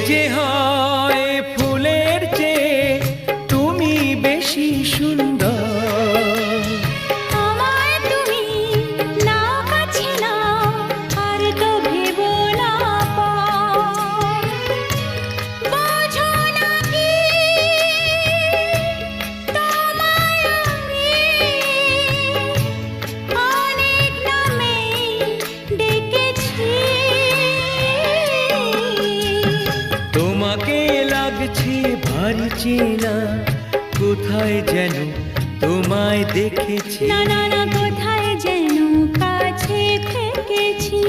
যে হয় ফুলের চেয়ে তুমি বেশি সুন্দর। আমায় তুমি না কাছে না আর তো ভেবো না পর। বোঝো না কি তোমায় আমি অনেক নামে ডেকেছি। তোমাকে লাগছে ভারী চেনা, কোথায় যেন তোমায় দেখেছি। না না না, কোথায় যেন কাছে থেকেছি।